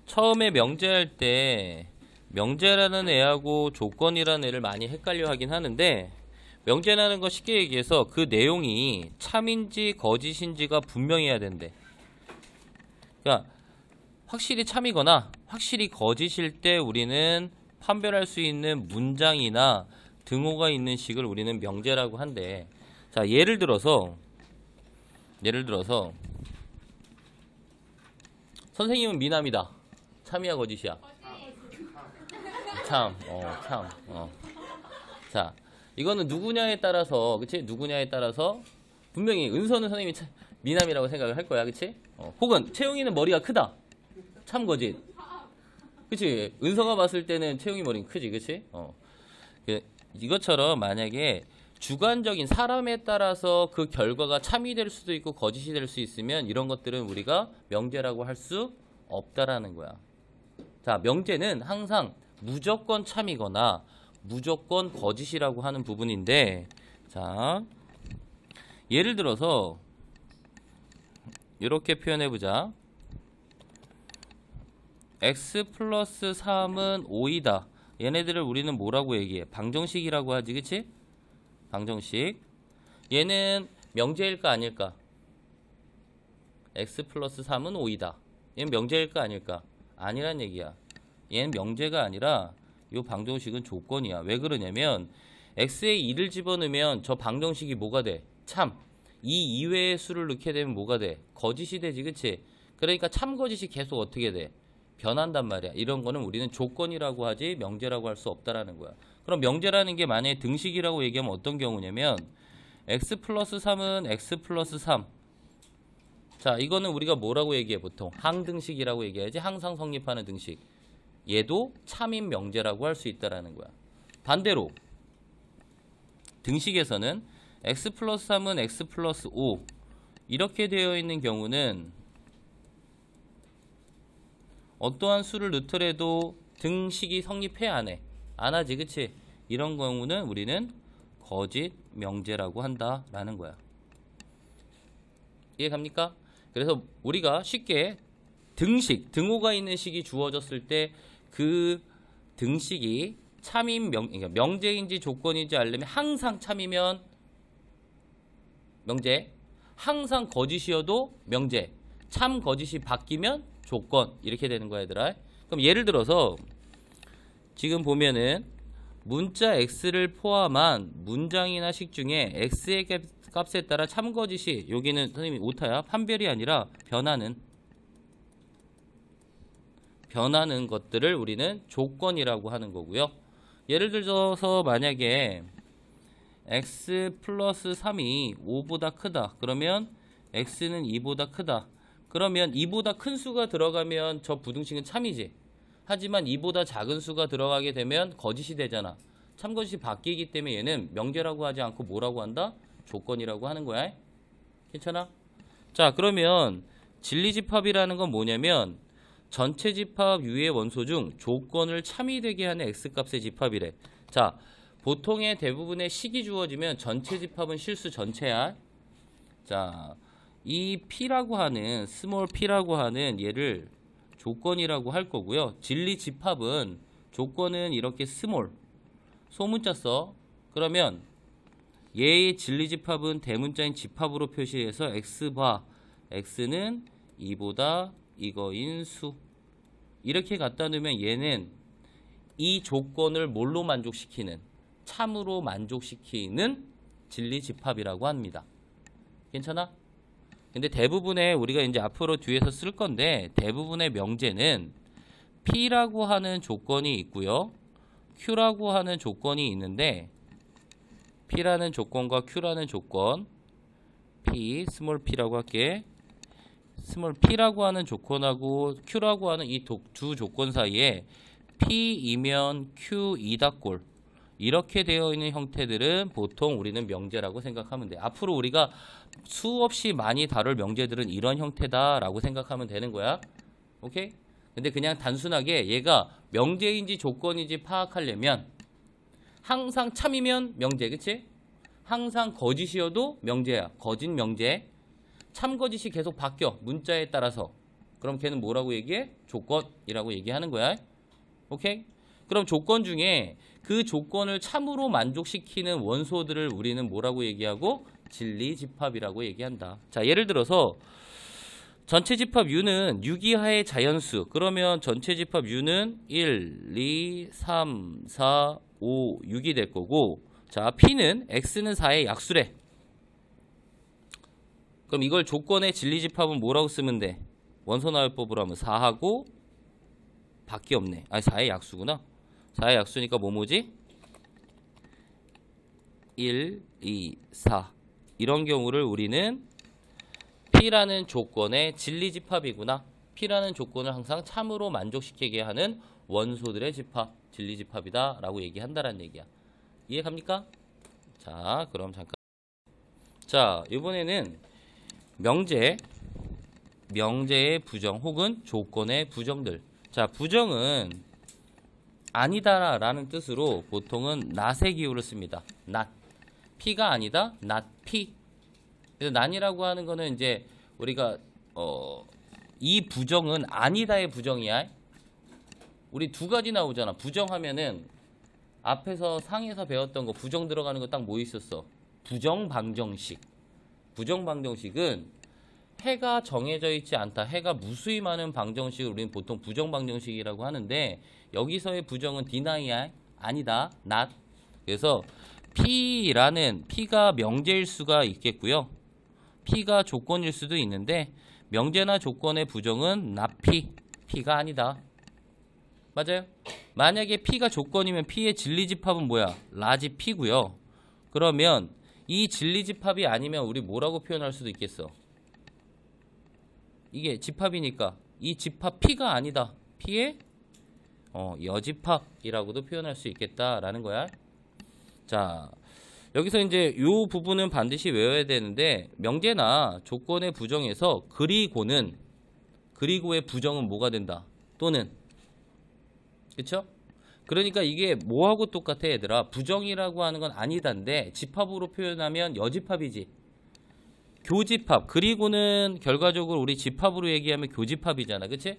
처음에 명제할 때 명제라는 애하고 조건이라는 애를 많이 헷갈려 하긴 하는데, 명제라는 거 쉽게 얘기해서 그 내용이 참인지 거짓인지가 분명해야 된대. 그러니까 확실히 참이거나 확실히 거짓일 때 우리는 판별할 수 있는 문장이나 등호가 있는 식을 우리는 명제라고 한대. 자, 예를 들어서 선생님은 미남이다. 참이야 거짓이야? 참. 자, 이거는 누구냐에 따라서, 그치? 누구냐에 따라서 분명히 은서는 선생님이 미남이라고 생각을 할 거야, 그치? 혹은 채용이는 머리가 크다. 참 거짓. 그치? 은서가 봤을 때는 채용이 머리는 크지, 그치? 이것처럼 만약에 주관적인 사람에 따라서 그 결과가 참이 될 수도 있고 거짓이 될 수 있으면 이런 것들은 우리가 명제라고 할 수 없다라는 거야. 자, 명제는 항상 무조건 참이거나 무조건 거짓이라고 하는 부분인데, 자, 예를 들어서 이렇게 표현해보자. x 플러스 3은 5이다. 얘네들을 우리는 뭐라고 얘기해? 방정식이라고 하지, 그치? 방정식. 얘는 명제일까 아닐까? x 플러스 3은 5이다. 얘는 명제일까 아닐까? 아니란 얘기야. 얘는 명제가 아니라 이 방정식은 조건이야. 왜 그러냐면 x에 2를 집어넣으면 저 방정식이 뭐가 돼? 참. 이 이외의 수를 넣게 되면 뭐가 돼? 거짓이 되지, 그치? 그러니까 참 거짓이 계속 어떻게 돼? 변한단 말이야. 이런 거는 우리는 조건이라고 하지 명제라고 할 수 없다라는 거야. 그럼 명제라는 게 만약에 등식이라고 얘기하면 어떤 경우냐면 x 플러스 3은 x 플러스 3. 자, 이거는 우리가 뭐라고 얘기해? 보통 항등식이라고 얘기해야지. 항상 성립하는 등식. 얘도 참인 명제라고 할 수 있다라는 거야. 반대로 등식에서는 x 플러스 3은 x 플러스 5 이렇게 되어 있는 경우는 어떠한 수를 넣더라도 등식이 성립해 안 해? 안 하지, 그치? 이런 경우는 우리는 거짓 명제라고 한다라는 거야. 이해 갑니까? 그래서 우리가 쉽게 등식, 등호가 있는 식이 주어졌을 때 그 등식이 참인 그러니까 명제인지 조건인지 알려면 항상 참이면 명제, 항상 거짓이어도 명제, 참 거짓이 바뀌면 조건, 이렇게 되는 거야, 얘들아. 그럼 예를 들어서 지금 보면은 문자 x를 포함한 문장이나 식 중에 x의 값에 따라 참 거짓이, 여기는 선생님이 오타야, 판별이 아니라 변하는 것들을 우리는 조건이라고 하는 거고요. 예를 들어서 만약에 x 플러스 3이 5보다 크다. 그러면 x는 2보다 크다. 그러면 2보다 큰 수가 들어가면 저 부등식은 참이지. 하지만 2보다 작은 수가 들어가게 되면 거짓이 되잖아. 참거짓이 바뀌기 때문에 얘는 명제라고 하지 않고 뭐라고 한다? 조건이라고 하는 거야. 괜찮아? 자, 그러면 진리집합이라는 건 뭐냐면 전체 집합 유의 원소 중 조건을 참이 되게 하는 x값의 집합이래. 자, 보통의 대부분의 식이 주어지면 전체 집합은 실수 전체야. 자, 이 p라고 하는 스몰 p라고 하는 얘를 조건이라고 할 거고요. 진리 집합은 조건은 이렇게 스몰 소문자 써. 그러면 얘의 진리 집합은 대문자인 집합으로 표시해서 x바 x는 2보다 이거인 수 이렇게 갖다 놓으면 얘는 이 조건을 뭘로 만족시키는, 참으로 만족시키는 진리 집합이라고 합니다. 괜찮아? 근데 대부분의 우리가 이제 앞으로 뒤에서 쓸 건데 대부분의 명제는 P라고 하는 조건이 있고요. Q라고 하는 조건이 있는데 P라는 조건과 Q라는 조건, P, 스몰 p라고 할게. 스몰 p라고 하는 조건하고 Q라고 하는 이 두 조건 사이에 P이면 Q이다 꼴 이렇게 되어 있는 형태들은 보통 우리는 명제라고 생각하면 돼. 앞으로 우리가 수없이 많이 다룰 명제들은 이런 형태다라고 생각하면 되는 거야. 오케이? 근데 그냥 단순하게 얘가 명제인지 조건인지 파악하려면 항상 참이면 명제, 그치? 항상 거짓이어도 명제야. 거짓 명제. 참 거짓이 계속 바뀌어. 문자에 따라서. 그럼 걔는 뭐라고 얘기해? 조건이라고 얘기하는 거야. 오케이? 그럼 조건 중에 그 조건을 참으로 만족시키는 원소들을 우리는 뭐라고 얘기하고? 진리집합이라고 얘기한다. 자, 예를 들어서 전체 집합 U는 6이하의 자연수. 그러면 전체 집합 U는 1, 2, 3, 4, 5, 6이 될 거고, 자, P는 X는 4의 약수래. 그럼 이걸 조건의 진리집합은 뭐라고 쓰면 돼? 원소나열법으로 하면 4하고 밖에 없네. 아니, 4의 약수구나. 4의 약수니까 뭐지? 1, 2, 4. 이런 경우를 우리는 P라는 조건의 진리집합이구나. P라는 조건을 항상 참으로 만족시키게 하는 원소들의 집합, 진리집합이다 라고 얘기한다라는 얘기야. 이해 갑니까? 자, 그럼 잠깐. 자, 이번에는 명제의 부정 혹은 조건의 부정들. 자, 부정은 아니다라는 뜻으로 보통은 not의 기호를 씁니다. not. P가 아니다, not P. 그래서 not이라고 하는 거는 이제 우리가 이 부정은 아니다의 부정이야. 우리 두 가지 나오잖아. 부정하면은 앞에서 상에서 배웠던 거 부정 들어가는 거 딱 뭐 있었어? 부정방정식. 부정방정식은 해가 정해져 있지 않다. 해가 무수히 많은 방정식을 우리는 보통 부정방정식이라고 하는데 여기서의 부정은 deny, 아니다, not. 그래서 P가 명제일 수가 있겠고요. P가 조건일 수도 있는데 명제나 조건의 부정은 not P가 아니다. 맞아요? 만약에 P가 조건이면 P의 진리집합은 뭐야? 라지 P고요. 그러면 이 진리집합이 아니면 우리 뭐라고 표현할 수도 있겠어? 이게 집합이니까 이 집합 P가 아니다. P의 여집합이라고도 표현할 수 있겠다라는 거야. 자, 여기서 이제 이 부분은 반드시 외워야 되는데 명제나 조건의 부정에서 그리고의 부정은 뭐가 된다? 또는 그쵸? 그러니까 이게 뭐하고 똑같아 얘들아? 부정이라고 하는 건 아니다인데 집합으로 표현하면 여집합이지. 교집합. 그리고는 결과적으로 우리 집합으로 얘기하면 교집합이잖아. 그치?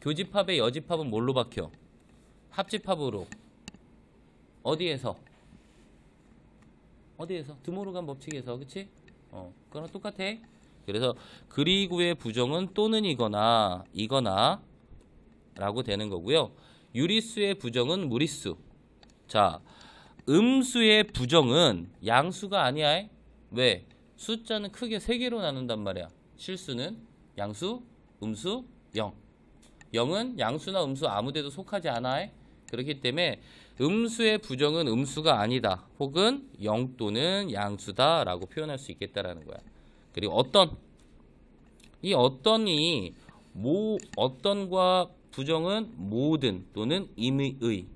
교집합의 여집합은 뭘로 박혀? 합집합으로. 어디에서? 드모르간 법칙에서. 그치? 그거랑 똑같아. 그래서 그리고의 부정은 또는 이거나 라고 되는 거고요. 유리수의 부정은 무리수. 자, 음수의 부정은 양수가 아니야. 왜? 숫자는 크게 3개로 나눈단 말이야. 실수는 양수, 음수, 0. 0은 양수나 음수 아무데도 속하지 않아. 그렇기 때문에 음수의 부정은 음수가 아니다. 혹은 0 또는 양수다 라고 표현할 수 있겠다라는 거야. 그리고 어떤과 부정은 모든 또는 임의.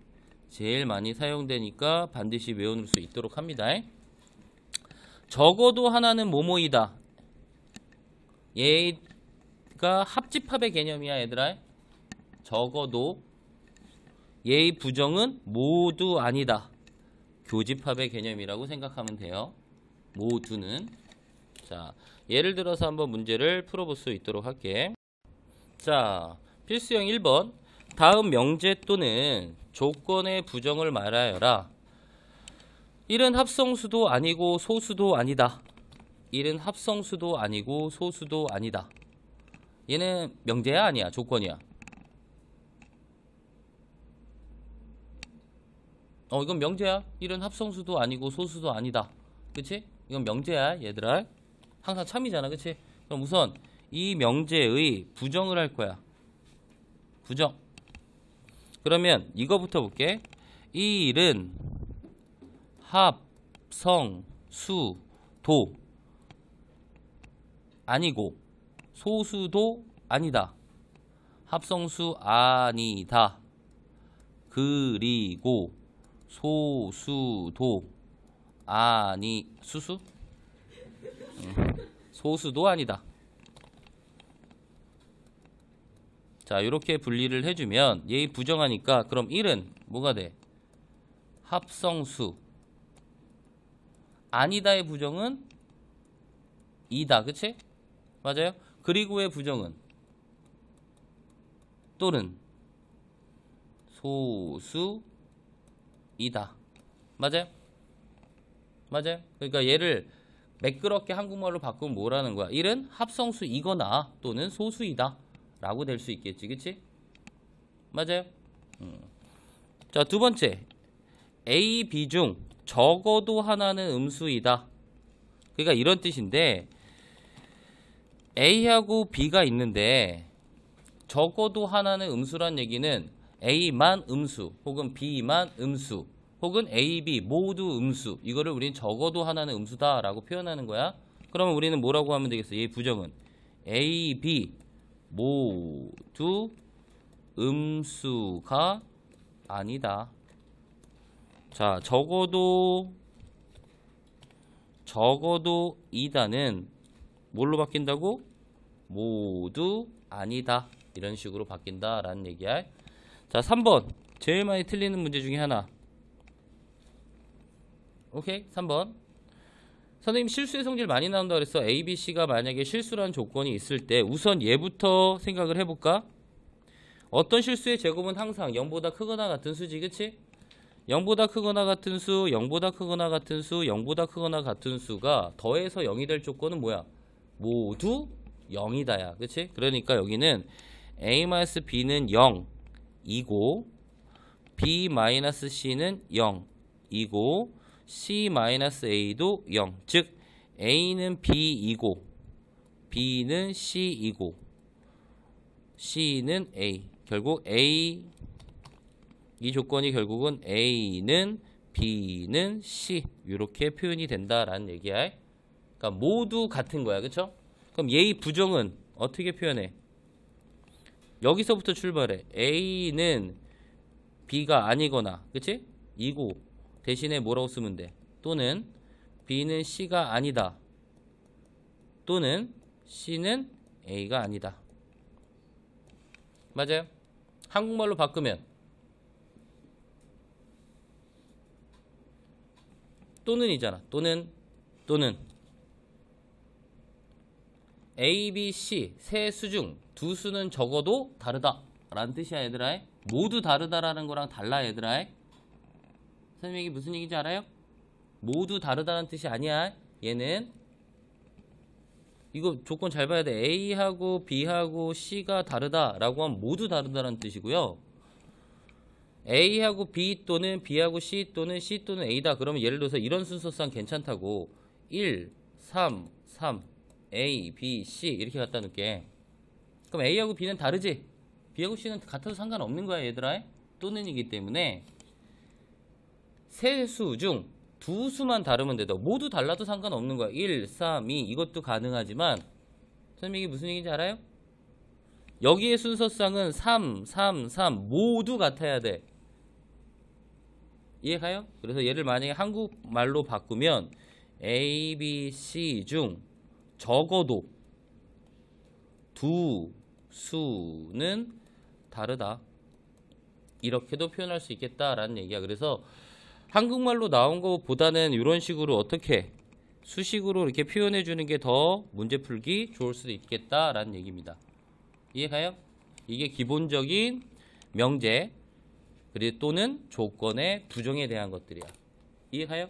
제일 많이 사용되니까 반드시 외워놓을 수 있도록 합니다. 적어도 하나는 뭐뭐이다. 얘가 합집합의 개념이야 얘들아. 적어도 얘의 부정은 모두 아니다. 교집합의 개념이라고 생각하면 돼요. 모두는. 자, 예를 들어서 한번 문제를 풀어볼 수 있도록 할게. 자, 필수형 1번. 다음 명제 또는 조건의 부정을 말하여라. 1은 합성수도 아니고 소수도 아니다. 1은 합성수도 아니고 소수도 아니다. 얘는 명제야 아니야? 조건이야? 이건 명제야. 1은 합성수도 아니고 소수도 아니다. 그치? 이건 명제야 얘들아. 항상 참이잖아. 그치? 그럼 우선 이 명제의 부정을 할 거야. 부정. 그러면 이거부터 볼게. 이 1은 합성수도 아니고 소수도 아니다. 합성수 아니다. 그리고 소수도 소수도 아니다. 자, 이렇게 분리를 해주면 얘 부정하니까 그럼 1은 뭐가 돼? 합성수. 아니다의 부정은 2다. 그치? 맞아요? 그리고의 부정은 또는 소수이다. 맞아요? 맞아요? 그러니까 얘를 매끄럽게 한국말로 바꾸면 뭐라는 거야? 1은 합성수이거나 또는 소수이다 라고 될 수 있겠지. 그치? 맞아요? 자, 두 번째, A, B 중 적어도 하나는 음수이다. 그러니까 이런 뜻인데 A하고 B가 있는데 적어도 하나는 음수란 얘기는 A만 음수 혹은 B만 음수 혹은 A, B 모두 음수, 이거를 우리는 적어도 하나는 음수다 라고 표현하는 거야. 그러면 우리는 뭐라고 하면 되겠어? 얘 부정은 A, B 모두 음수가 아니다. 자, 적어도 이다는 뭘로 바뀐다고? 모두 아니다. 이런 식으로 바뀐다 라는 얘기야. 자, 3번 제일 많이 틀리는 문제 중에 하나. 오케이, 3번. 선생님 실수의 성질 많이 나온다 그랬어. A, B, C가 만약에 실수라는 조건이 있을 때 우선 얘부터 생각을 해볼까? 어떤 실수의 제곱은 항상 0보다 크거나 같은 수지. 그치? 0보다 크거나 같은 수, 0보다 크거나 같은 수, 0보다 크거나 같은 수가 더해서 0이 될 조건은 뭐야? 모두 0이다야. 그치? 그러니까 여기는 A-B는 0이고 B-C는 0이고 C-A도 0. 즉 A는 B이고 B는 C이고 C는 A. 결국 A, 이 조건이 결국은 A는 B는 C 이렇게 표현이 된다라는 얘기야. 그러니까 모두 같은 거야. 그쵸? 그럼 얘의 부정은 어떻게 표현해? 여기서부터 출발해. A는 B가 아니거나, 그치? 이고 대신에 뭐라고 쓰면 돼? 또는 B는 C가 아니다. 또는 C는 A가 아니다. 맞아요? 한국말로 바꾸면 또는이잖아. 또는 A, B, C 세 수 중 두 수는 적어도 다르다 라는 뜻이야 얘들아. 모두 다르다라는 거랑 달라 얘들아. 선생님 이게 무슨 얘기인지 알아요? 모두 다르다는 뜻이 아니야. 얘는 이거 조건 잘 봐야 돼. A하고 B하고 C가 다르다라고 하면 모두 다르다라는 뜻이고요. A하고 B 또는 B하고 C 또는 C 또는 A다. 그러면 예를 들어서 이런 순서상 괜찮다고 1, 3, 3 A, B, C 이렇게 갖다 놓을게. 그럼 A하고 B는 다르지? B하고 C는 같아도 상관없는 거야 얘들아. 또는이기 때문에 세 수 중 두 수만 다르면 되다. 모두 달라도 상관없는 거야. 1, 3, 2 이것도 가능하지만 선생님 이게 무슨 얘기인지 알아요? 여기의 순서상은 3, 3, 3 모두 같아야 돼. 이해가요? 그래서 얘를 만약에 한국말로 바꾸면 A, B, C 중 적어도 두 수는 다르다. 이렇게도 표현할 수 있겠다라는 얘기야. 그래서 한국말로 나온 것보다는 이런 식으로 어떻게 수식으로 이렇게 표현해 주는 게 더 문제 풀기 좋을 수도 있겠다라는 얘기입니다. 이해가요? 이게 기본적인 명제 그리고 또는 조건의 부정에 대한 것들이야. 이해가요?